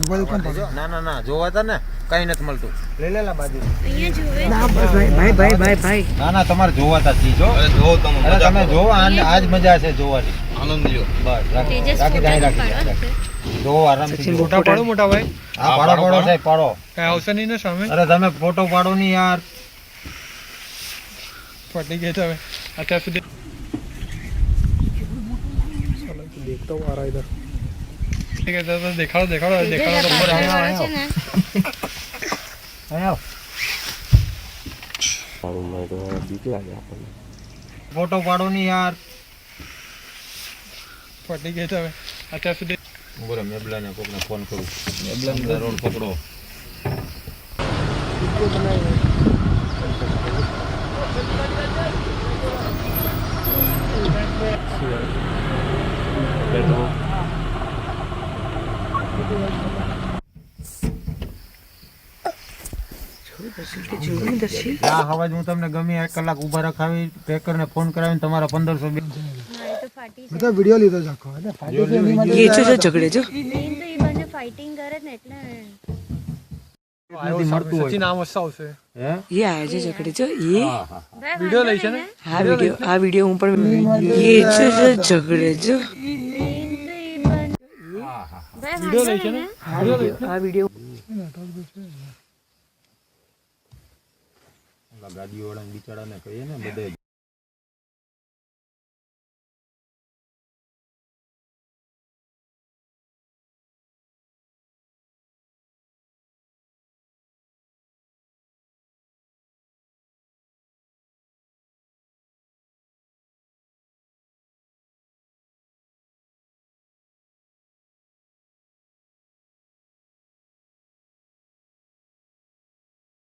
Mobile કેમ પડ્યો? ના ના ના જોવા તા ને કઈ નથી મળતું. લઈ લેલા બાજુ. અહીંયા જોવે ના બસ ભાઈ ના ના તમારે જોવા તા ચીજ હો. અરે જો તમે અરે તમે જોવો આજ મજા છે જોવાની. આનંદ લ્યો. બસ રાખી તેજસ જાય ફોટા રાખી પાડો જોવો આરામથી ફોટા પાડો મોટા ભાઈ. હા પાડો પાડો સાહેબ પાડો. કઈ આવશે નહીં ને સામે? અરે તમે ફોટો પાડો ની યાર. ફટી ગઈ તમે અત્યાર સુધી देखता हूँ आ रहा इधर ठीक है तो दिखाओ दिखाओ दिखाओ तो ऊपर आया વાળો છે ને આવો ફોટો પાડો ની યાર. ફટી ગઈ તમે અત્યાર સુધી બોલો મેબલાને કોકને ફોન કરું. મેબલાને રોડ પકડો. આ અવાજ હું તમને ગમે 1 કલાક ઊભા રખાવી ટ્રેકર ને ફોન કરાવીને તમારા 1500 મારે તો ફાટી છે બધા વિડિયો લીધો જાખો એટલે ફાટી ગઈ એની માટે ये जो झगड़े जो મેન તો એ બંને ફાઇટિંગ કરે ને એટલે નથી મળતું હોય. સચિન નામ હશે આવશે હે ये आया जो झगड़े जो ये હા હા ભાઈ વિડિયો લઈ છે ને आ वीडियो ऊपर ये जो झगड़े जो મેન તો એ બંને હા હા ભાઈ વિડિયો લઈ છે ને आ वीडियो ગાડીઓ વાળા બિચારાને કહીએ ને બધે